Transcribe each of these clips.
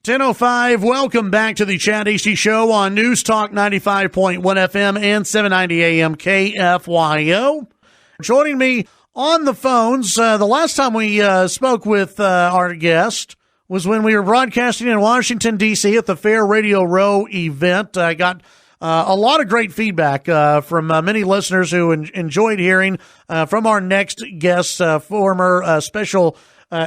10:05, welcome back to the Chad Hasty Show on News Talk 95.1 FM and 790 AM KFYO. Joining me on the phones, the last time we spoke with our guest was when we were broadcasting in Washington, D.C. at the Fair Radio Row event. I got a lot of great feedback from many listeners who enjoyed hearing from our next guest, former special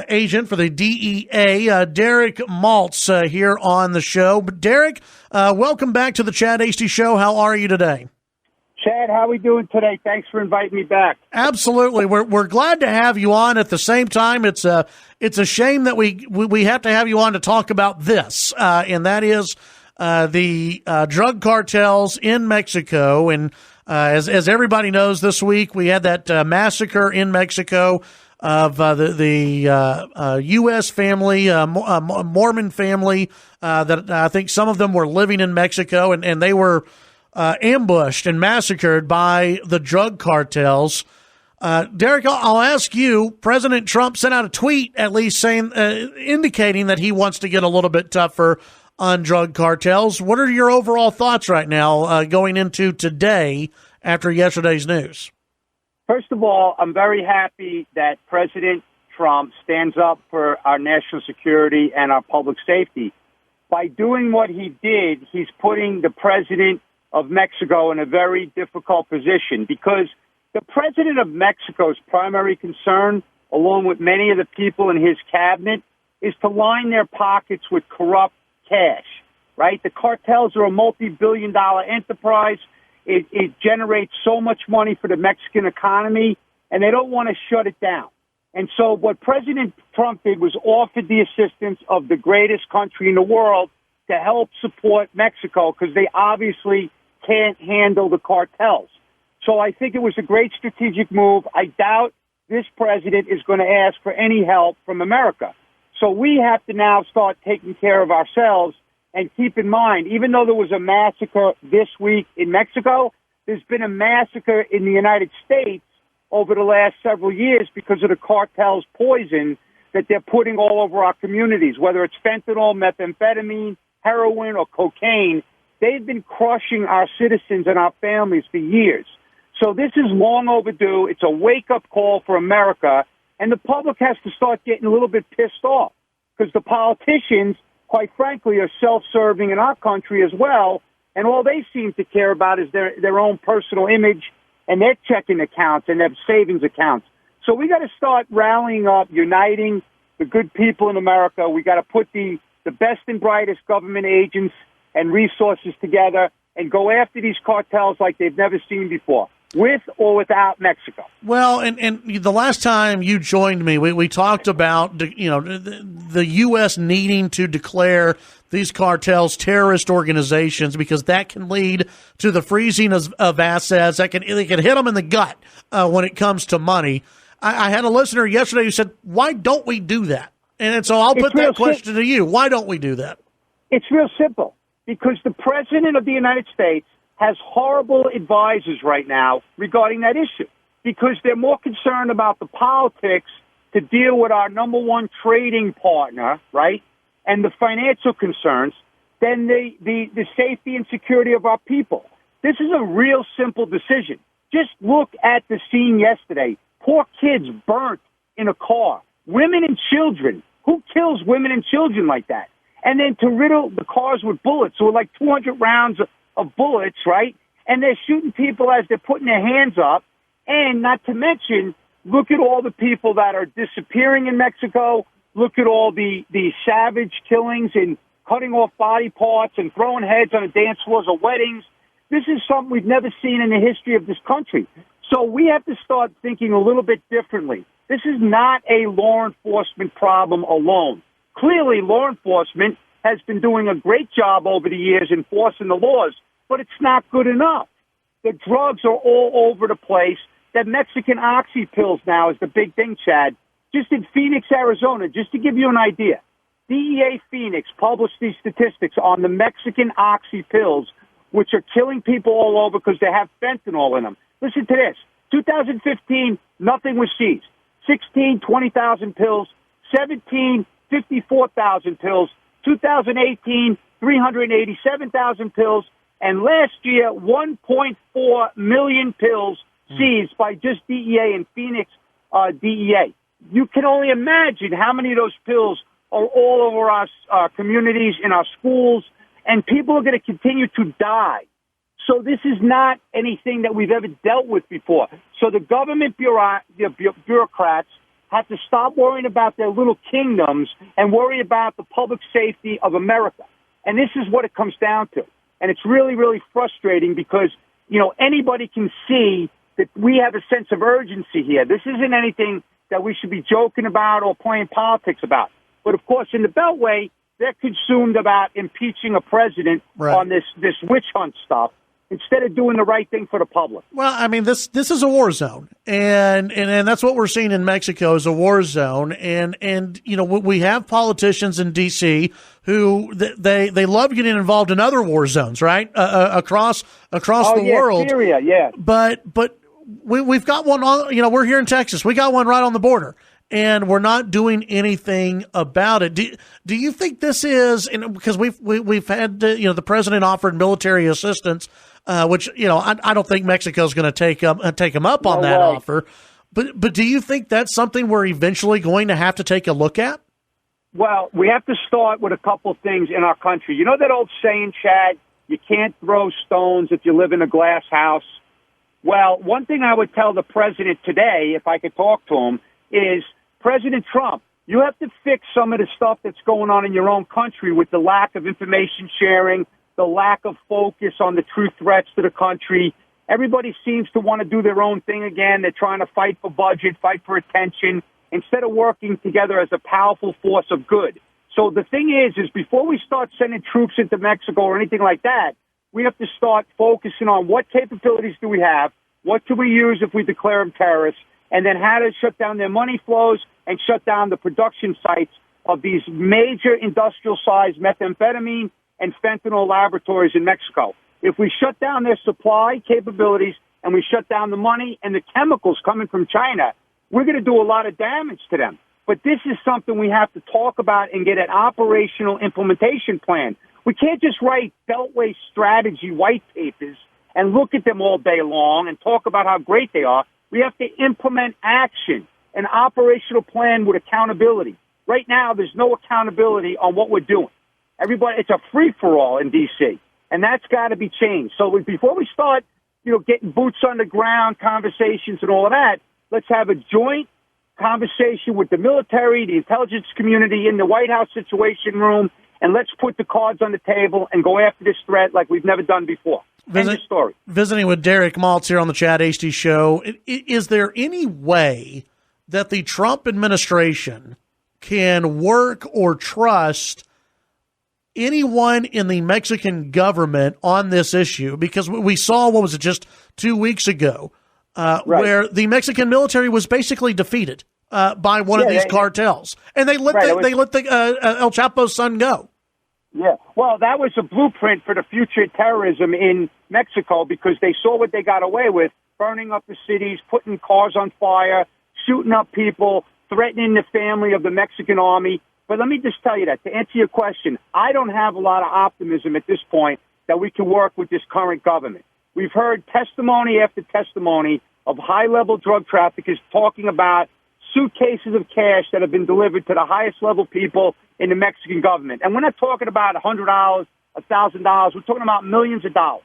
agent for the DEA, Derek Maltz, here on the show. But Derek, welcome back to the Chad Hasty Show. How are you today? Chad, how are we doing today? Thanks for inviting me back. Absolutely. We're glad to have you on. At the same time, it's a shame that we have to have you on to talk about this, and that is the drug cartels in Mexico. And as everybody knows, this week we had that massacre in Mexico of the U.S. family, Mormon family, that I think some of them were living in Mexico, and they were ambushed and massacred by the drug cartels. Derek, I'll ask you, President Trump sent out a tweet at least saying, indicating that he wants to get a little bit tougher on drug cartels. What are your overall thoughts right now going into today after yesterday's news? First of all, I'm very happy that President Trump stands up for our national security and our public safety. By doing what he did, he's putting the president of Mexico in a very difficult position because the president of Mexico's primary concern, along with many of the people in his cabinet, is to line their pockets with corrupt cash, right? The cartels are a multi-billion-dollar enterprise. It generates so much money for the Mexican economy, and they don't want to shut it down. And so what President Trump did was offered the assistance of the greatest country in the world to help support Mexico because they obviously can't handle the cartels. So I think it was a great strategic move. I doubt this president is going to ask for any help from America. So we have to now start taking care of ourselves. And keep in mind, even though there was a massacre this week in Mexico, there's been a massacre in the United States over the last several years because of the cartel's poison that they're putting all over our communities, whether it's fentanyl, methamphetamine, heroin, or cocaine. They've been crushing our citizens and our families for years. So this is long overdue. It's a wake-up call for America, and the public has to start getting a little bit pissed off because the politicians, quite frankly, are self-serving in our country as well, and all they seem to care about is their own personal image and their checking accounts and their savings accounts. So we got to start rallying up, uniting the good people in America. We got to put the best and brightest government agents and resources together and go after these cartels like they've never seen before, with or without Mexico. Well, and the last time you joined me, we talked about the U.S. needing to declare these cartels terrorist organizations because that can lead to the freezing of assets. It can hit them in the gut when it comes to money. I had a listener yesterday who said, "Why don't we do that?" And so I'll put that question to you: why don't we do that? It's real simple. Because the president of the United States has horrible advisors right now regarding that issue because they're more concerned about the politics to deal with our number one trading partner, right, and the financial concerns than the safety and security of our people. This is a real simple decision. Just look at the scene yesterday. Poor kids burnt in a car. Women and children. Who kills women and children like that? And then to riddle the cars with bullets, so like 200 rounds of bullets, right? And they're shooting people as they're putting their hands up. And not to mention, look at all the people that are disappearing in Mexico. Look at all the savage killings and cutting off body parts and throwing heads on the dance floors of weddings. This is something we've never seen in the history of this country. So we have to start thinking a little bit differently. This is not a law enforcement problem alone. Clearly, law enforcement has been doing a great job over the years enforcing the laws, but it's not good enough. The drugs are all over the place. The Mexican oxy pills now is the big thing, Chad. Just in Phoenix, Arizona, just to give you an idea, DEA Phoenix published these statistics on the Mexican oxy pills, which are killing people all over because they have fentanyl in them. Listen to this. 2015, nothing was seized. 16, 20,000 pills. 17, 54,000 pills. 2018, 387,000 pills. And last year, 1.4 million pills seized by just DEA and Phoenix DEA. You can only imagine how many of those pills are all over our communities, in our schools, and people are going to continue to die. So this is not anything that we've ever dealt with before. So the government bureaucrats have to stop worrying about their little kingdoms and worry about the public safety of America. And this is what it comes down to. And it's really, really frustrating because, anybody can see that we have a sense of urgency here. This isn't anything that we should be joking about or playing politics about. But, of course, in the Beltway, they're consumed about impeaching a president on this witch hunt stuff, instead of doing the right thing for the public. Well, I mean, this is a war zone, and that's what we're seeing in Mexico is a war zone, and we have politicians in D.C. who they love getting involved in other war zones, right, across the world. Syria, yeah. But we've got one on. We're here in Texas. We got one right on the border. And we're not doing anything about it. Do you think this is because we've had the president offered military assistance, which I don't think Mexico's going to take him up on that offer. But do you think that's something we're eventually going to have to take a look at? Well, we have to start with a couple things in our country. You know that old saying, Chad, you can't throw stones if you live in a glass house? Well, one thing I would tell the president today, if I could talk to him, is President Trump, you have to fix some of the stuff that's going on in your own country with the lack of information sharing, the lack of focus on the true threats to the country. Everybody seems to want to do their own thing again. They're trying to fight for budget, fight for attention, instead of working together as a powerful force of good. So the thing is before we start sending troops into Mexico or anything like that, we have to start focusing on what capabilities do we have, what can we use if we declare them terrorists, and then how to shut down their money flows and shut down the production sites of these major industrial-sized methamphetamine and fentanyl laboratories in Mexico. If we shut down their supply capabilities and we shut down the money and the chemicals coming from China, we're going to do a lot of damage to them. But this is something we have to talk about and get an operational implementation plan. We can't just write Beltway strategy white papers and look at them all day long and talk about how great they are. We have to implement action, an operational plan with accountability. Right now, there's no accountability on what we're doing. It's a free-for-all in D.C., and that's got to be changed. So before we start, getting boots on the ground conversations and all of that, let's have a joint conversation with the military, the intelligence community in the White House Situation Room, and let's put the cards on the table and go after this threat like we've never done before. Visiting with Derek Maltz here on the Chad Hasty Show. Is there any way that the Trump administration can work or trust anyone in the Mexican government on this issue? Because we saw, what was it, just 2 weeks ago, where the Mexican military was basically defeated by one of these cartels, and they let El Chapo's son go. Yeah, well, that was a blueprint for the future terrorism in Mexico because they saw what they got away with, burning up the cities, putting cars on fire, shooting up people, threatening the family of the Mexican army. But let me just tell you that, to answer your question, I don't have a lot of optimism at this point that we can work with this current government. We've heard testimony after testimony of high-level drug traffickers talking about suitcases of cash that have been delivered to the highest-level people in the Mexican government. And we're not talking about $100, $1,000. We're talking about millions of dollars.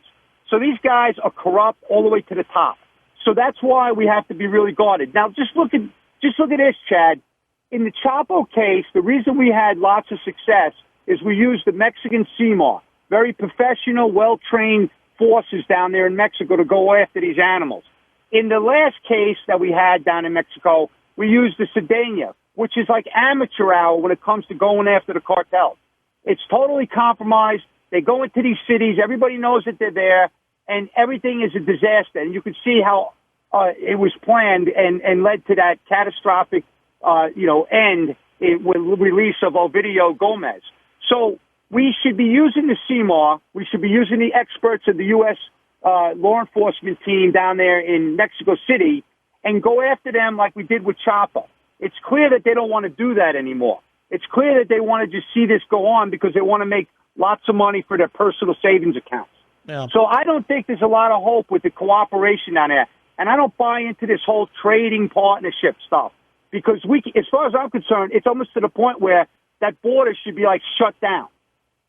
So these guys are corrupt all the way to the top. So that's why we have to be really guarded. Now, just look at this, Chad. In the Chapo case, the reason we had lots of success is we used the Mexican CMAR, very professional, well-trained forces down there in Mexico to go after these animals. In the last case that we had down in Mexico, we used the Sedena, which is like amateur hour when it comes to going after the cartels. It's totally compromised. They go into these cities. Everybody knows that they're there, and everything is a disaster. And you can see how it was planned and led to that catastrophic, end with release of Ovidio Gomez. So we should be using the CMAR. We should be using the experts of the U.S. Law enforcement team down there in Mexico City and go after them like we did with Chapo. It's clear that they don't want to do that anymore. It's clear that they want to just see this go on because they want to make lots of money for their personal savings accounts. Yeah. So I don't think there's a lot of hope with the cooperation down there. And I don't buy into this whole trading partnership stuff because as far as I'm concerned, it's almost to the point where that border should be like shut down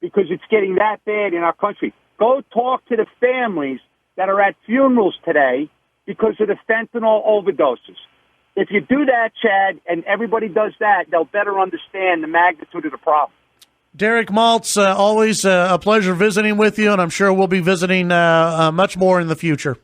because it's getting that bad in our country. Go talk to the families that are at funerals today because of the fentanyl overdoses. If you do that, Chad, and everybody does that, they'll better understand the magnitude of the problem. Derek Maltz, always a pleasure visiting with you, and I'm sure we'll be visiting much more in the future.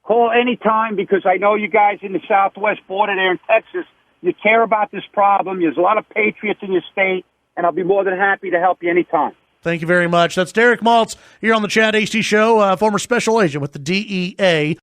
Call anytime because I know you guys in the southwest border there in Texas, you care about this problem. There's a lot of patriots in your state, and I'll be more than happy to help you anytime. Thank you very much. That's Derek Maltz here on the Chad Hasty Show, former special agent with the DEA.